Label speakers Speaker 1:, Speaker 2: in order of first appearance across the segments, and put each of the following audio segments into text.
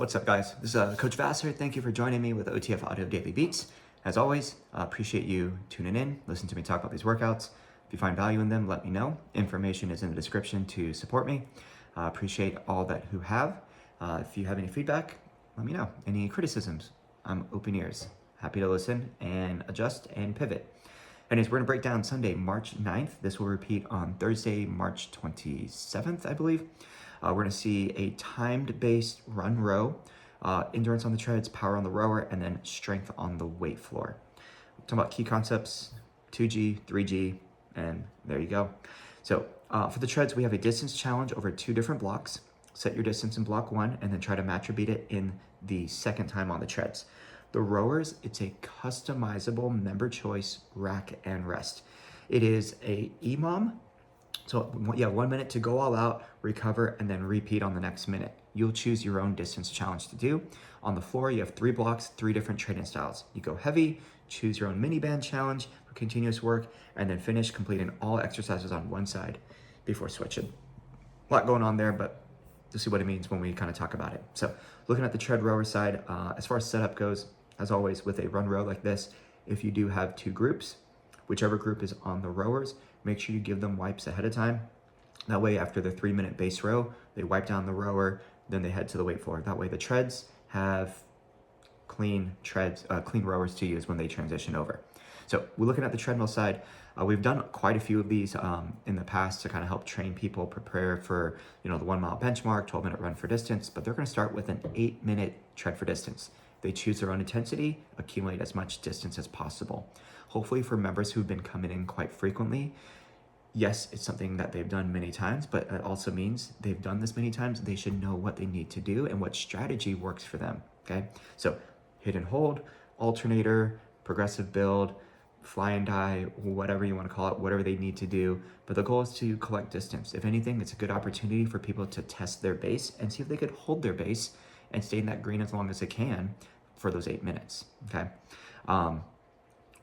Speaker 1: What's up, guys? This is Coach Vassar. Thank you for joining me with OTF Audio Daily Beats. As always, appreciate you tuning in, listen to me talk about these workouts. If you find value in them, let me know. Information is in the description to support me. Appreciate all that who have. If you have any feedback, let me know. Any criticisms, I'm open ears. Happy to listen and adjust and pivot. Anyways, we're gonna break down Sunday, March 9th. This will repeat on Thursday, March 27th, I believe. We're gonna see a timed-based run row, endurance on the treads, power on the rower, and then strength on the weight floor. We're talking about key concepts, 2G, 3G, and there you go. So for the treads, we have a distance challenge over 2 different blocks. Set your distance in block 1 and then try to match or beat it in the second time on the treads. The rowers, it's a customizable member choice rack and rest. It is a EMOM. So yeah, 1 minute to go all out, recover, and then repeat on the next minute. You'll choose your own distance challenge to do. On the floor, you have 3 blocks, 3 different training styles. You go heavy, choose your own mini band challenge for continuous work, and then finish completing all exercises on one side before switching. A lot going on there, but you'll see what it means when we kind of talk about it. So looking at the tread rower side, as far as setup goes, as always with a run row like this, if you do have 2 groups, whichever group is on the rowers, make sure you give them wipes ahead of time. That way, after the 3-minute base row, they wipe down the rower, then they head to the weight floor. That way the treads have clean rowers to use when they transition over. So we're looking at the treadmill side. We've done quite a few of these in the past to kind of help train people prepare for, the 1 mile benchmark, 12-minute run for distance, but they're gonna start with an 8-minute tread for distance. They choose their own intensity, accumulate as much distance as possible. Hopefully for members who've been coming in quite frequently, yes, it's something that they've done many times, but it also means they've done this many times, they should know what they need to do and what strategy works for them, okay? So hit and hold, alternator, progressive build, fly and die, whatever you want to call it, whatever they need to do. But the goal is to collect distance. If anything, it's a good opportunity for people to test their base and see if they could hold their base and stay in that green as long as they can for those 8 minutes, okay?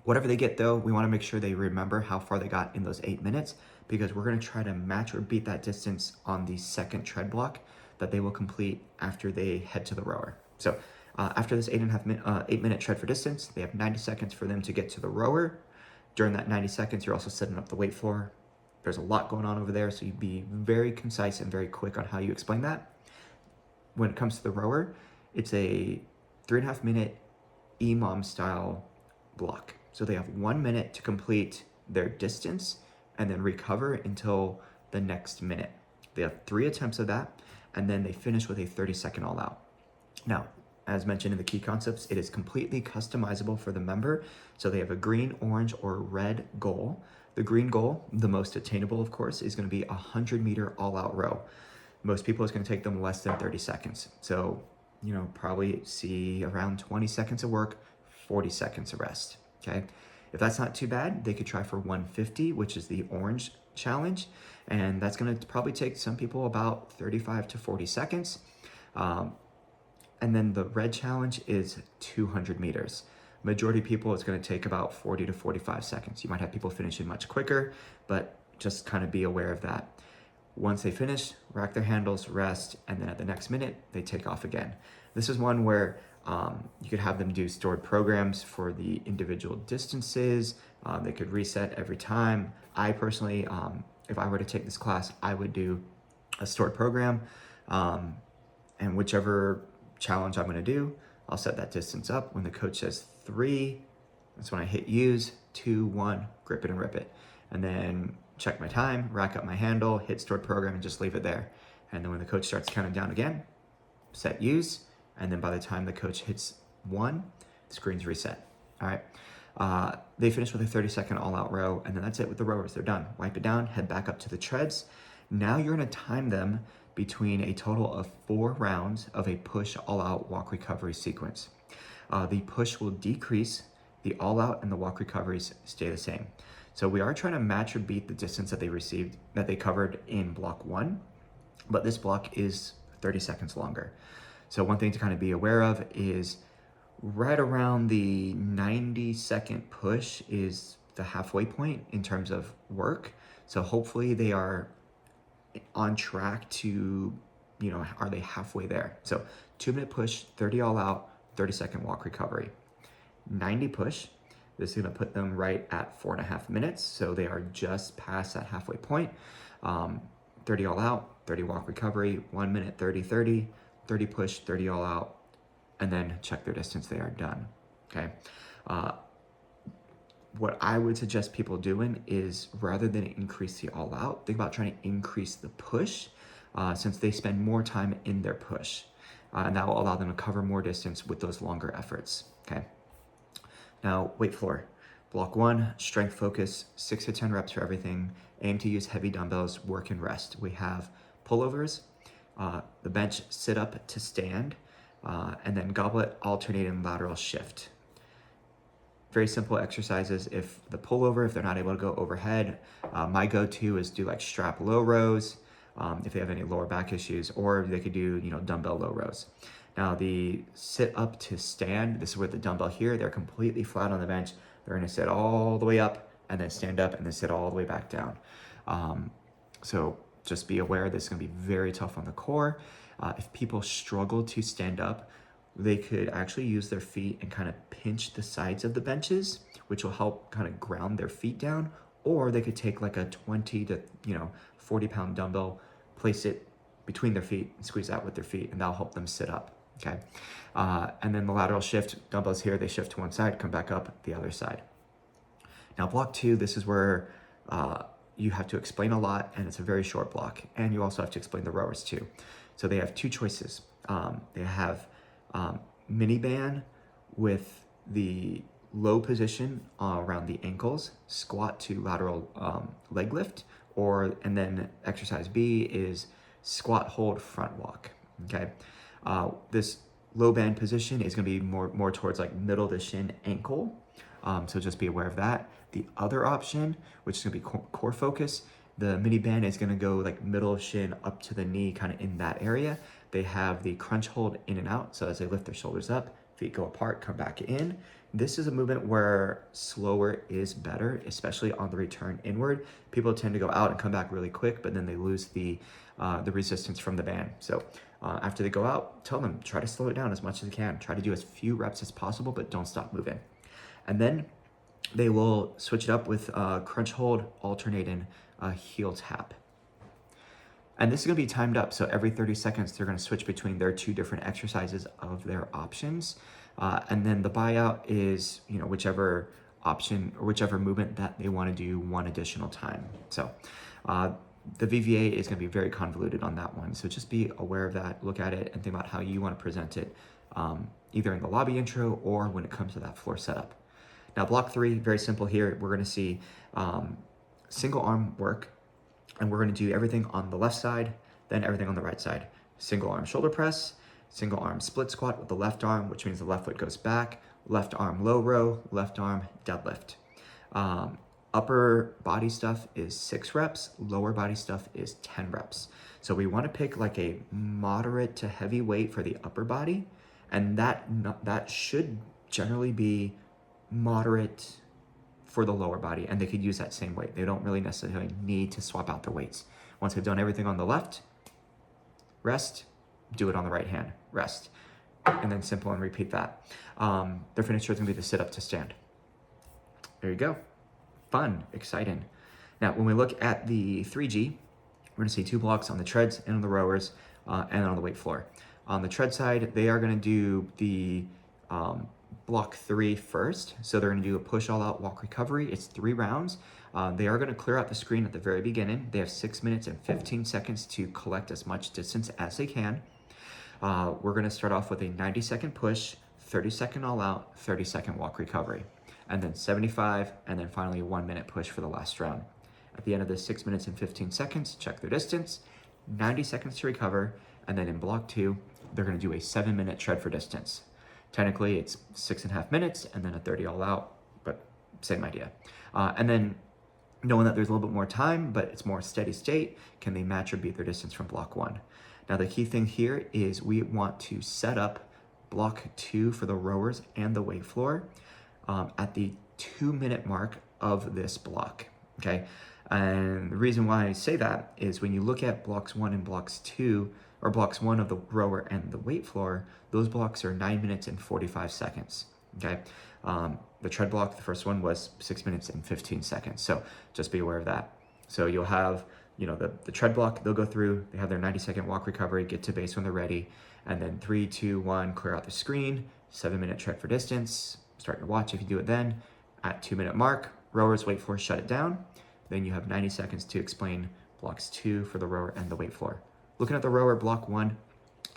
Speaker 1: Whatever they get though, we want to make sure they remember how far they got in those 8 minutes, because we're going to try to match or beat that distance on the second tread block that they will complete after they head to the rower. So after this 8-minute tread for distance, they have 90 seconds for them to get to the rower. During that 90 seconds, you're also setting up the weight floor. There's a lot going on over there, so you be very concise and very quick on how you explain that. When it comes to the rower, it's a 3.5-minute EMOM style block. So they have 1 minute to complete their distance and then recover until the next minute. They have 3 attempts of that, and then they finish with a 30-second all out. Now, as mentioned in the key concepts, it is completely customizable for the member. So they have a green, orange, or red goal. The green goal, the most attainable, of course, is going to be a 100-meter all-out row. Most people, it's going to take them less than 30 seconds. So, probably see around 20 seconds of work, 40 seconds of rest. Okay, if that's not too bad, they could try for 150, which is the orange challenge, and that's going to probably take some people about 35 to 40 seconds. And then the red challenge is 200 meters. Majority of people, it's going to take about 40 to 45 seconds. You might have people finishing much quicker, but just kind of be aware of that. Once they finish, rack their handles, rest, and then at the next minute, they take off again. This is one where you could have them do stored programs for the individual distances. They could reset every time. I personally, if I were to take this class, I would do a stored program, and whichever challenge I'm gonna do, I'll set that distance up. When the coach says 3, that's when I hit use, 2, 1, grip it and rip it. And then check my time, rack up my handle, hit stored program, and just leave it there. And then when the coach starts counting down again, set use, and then by the time the coach hits 1, the screen's reset. All right. They finish with a 30-second all-out row, and then that's it with the rowers. They're done. Wipe it down, head back up to the treads. Now you're gonna time them between a total of 4 rounds of a push all-out walk recovery sequence. The push will decrease, the all-out and the walk recoveries stay the same. So we are trying to match or beat the distance that they covered in block 1, but this block is 30 seconds longer. So one thing to kind of be aware of is right around the 90-second push is the halfway point in terms of work. So hopefully they are on track to are they halfway there? So 2-minute push, 30 all out, 30-second walk recovery. 90 push, this is gonna put them right at 4.5 minutes. So they are just past that halfway point. 30 all out, 30 walk recovery, 1 minute, 30, 30, 30 push, 30 all out, and then check their distance, they are done, okay? What I would suggest people doing is rather than increase the all out, think about trying to increase the push since they spend more time in their push. And that will allow them to cover more distance with those longer efforts, okay? Now, weight floor. Block 1, strength focus, 6 to 10 reps for everything. Aim to use heavy dumbbells, work and rest. We have pullovers, the bench sit up to stand, and then goblet alternating lateral shift. Very simple exercises. If the pullover, if they're not able to go overhead, my go-to is do like strap low rows if they have any lower back issues, or they could do, dumbbell low rows. Now the sit up to stand, this is where the dumbbell here, they're completely flat on the bench. They're gonna sit all the way up and then stand up and then sit all the way back down. So just be aware this is gonna be very tough on the core. If people struggle to stand up, they could actually use their feet and kind of pinch the sides of the benches, which will help kind of ground their feet down. Or they could take like a 20 to 40-pound dumbbell, place it between their feet and squeeze out with their feet, and that'll help them sit up, okay? And then the lateral shift, dumbbells here, they shift to one side, come back up the other side. Now block 2, this is where you have to explain a lot, and it's a very short block, and you also have to explain the rowers too. So they have 2 choices. They have mini band with the low position around the ankles, squat to lateral leg lift, and then exercise B is squat, hold, front walk, okay? This low band position is gonna be more towards like middle to shin ankle, so just be aware of that. The other option, which is gonna be core focus, the mini band is gonna go like middle shin up to the knee, kind of in that area. They have the crunch hold in and out, so as they lift their shoulders up, feet go apart, come back in. This is a movement where slower is better, especially on the return inward. People tend to go out and come back really quick, but then they lose the resistance from the band. So after they go out, tell them, try to slow it down as much as you can. Try to do as few reps as possible, but don't stop moving. And then they will switch it up with crunch hold, alternating heel tap. And this is gonna be timed up, so every 30 seconds, they're gonna switch between their 2 different exercises of their options. And then the buyout is, whichever option or whichever movement that they wanna do 1 additional time. So the VVA is gonna be very convoluted on that one. So just be aware of that, look at it and think about how you wanna present it, either in the lobby intro or when it comes to that floor setup. Now block 3, very simple here. We're gonna see single arm work, and we're gonna do everything on the left side, then everything on the right side. Single arm shoulder press, single arm split squat with the left arm, which means the left foot goes back, left arm low row, left arm deadlift. Upper body stuff is 6 reps, lower body stuff is 10 reps. So we wanna pick like a moderate to heavy weight for the upper body, and that should generally be moderate for the lower body, and they could use that same weight. They don't really necessarily need to swap out their weights. Once they've done everything on the left, rest, do it on the right hand, rest, and then simple and repeat that. Their finisher is gonna be the sit up to stand. There you go. Fun, exciting. Now, when we look at the 3G, we're gonna see 2 blocks on the treads and on the rowers and on the weight floor. On the tread side, they are gonna do the block 3 first. So they're gonna do a push all out walk recovery. It's 3 rounds. They are gonna clear out the screen at the very beginning. They have 6 minutes and 15 seconds to collect as much distance as they can. We're gonna start off with a 90-second push, 30-second all out, 30-second walk recovery, and then 75, and then finally a 1-minute push for the last round. At the end of the 6 minutes and 15 seconds, check their distance, 90 seconds to recover, and then in block 2, they're gonna do a 7-minute tread for distance. Technically, it's 6.5 minutes and then a 30 all out, but same idea. And then knowing that there's a little bit more time, but it's more steady state, can they match or beat their distance from block 1? Now, the key thing here is we want to set up block 2 for the rowers and the weight floor at the 2-minute mark of this block, okay? And the reason why I say that is when you look at blocks 1 and blocks 2, or blocks 1 of the rower and the weight floor, those blocks are 9 minutes and 45 seconds. Okay, the tread block, the first one, was 6 minutes and 15 seconds. So just be aware of that. So you'll have, the tread block, they'll go through, they have their 90-second walk recovery, get to base when they're ready, and then 3, 2, 1, clear out the screen, 7-minute tread for distance, start your watch if you do it then. At 2-minute mark, rowers, weight floor, shut it down. Then you have 90 seconds to explain blocks 2 for the rower and the weight floor. Looking at the rower, block 1,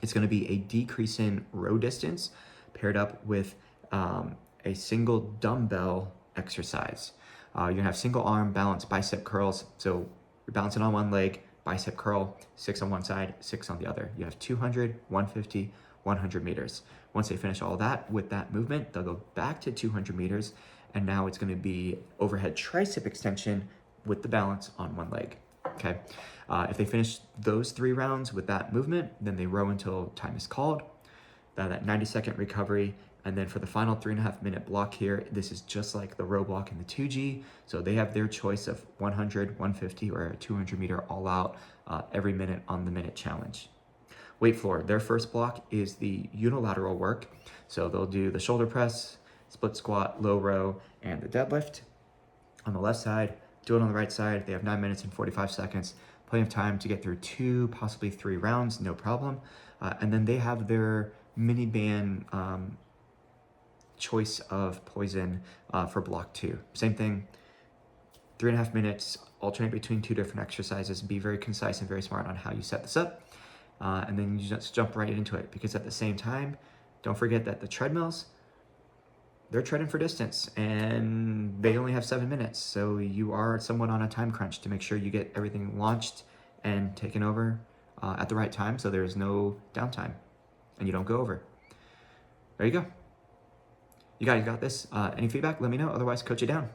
Speaker 1: it's going to be a decrease in row distance paired up with a single dumbbell exercise. You're going to have single arm balance bicep curls. So you're balancing on one leg, bicep curl, 6 on one side, 6 on the other. You have 200, 150, 100 meters. Once they finish all that with that movement, they'll go back to 200 meters. And now it's going to be overhead tricep extension with the balance on one leg. Okay. If they finish those 3 rounds with that movement, then they row until time is called. That 90-second recovery. And then for the final 3.5-minute block here, this is just like the row block in the 2G. So they have their choice of 100, 150, or a 200 meter all out every minute on the minute challenge. Weight floor, their first block is the unilateral work. So they'll do the shoulder press, split squat, low row, and the deadlift on the left side. Do it on the right side. They have 9 minutes and 45 seconds. Plenty of time to get through 2, possibly 3 rounds, no problem. And then they have their mini band choice of poison for block 2. Same thing, 3.5 minutes, alternate between 2 different exercises. Be very concise and very smart on how you set this up. And then you just jump right into it, because at the same time, don't forget that the treadmills, they're treading for distance and they only have 7 minutes. So you are somewhat on a time crunch to make sure you get everything launched and taken over at the right time, so there's no downtime and you don't go over. There you go. You guys got this. Any feedback, let me know. Otherwise, coach it down.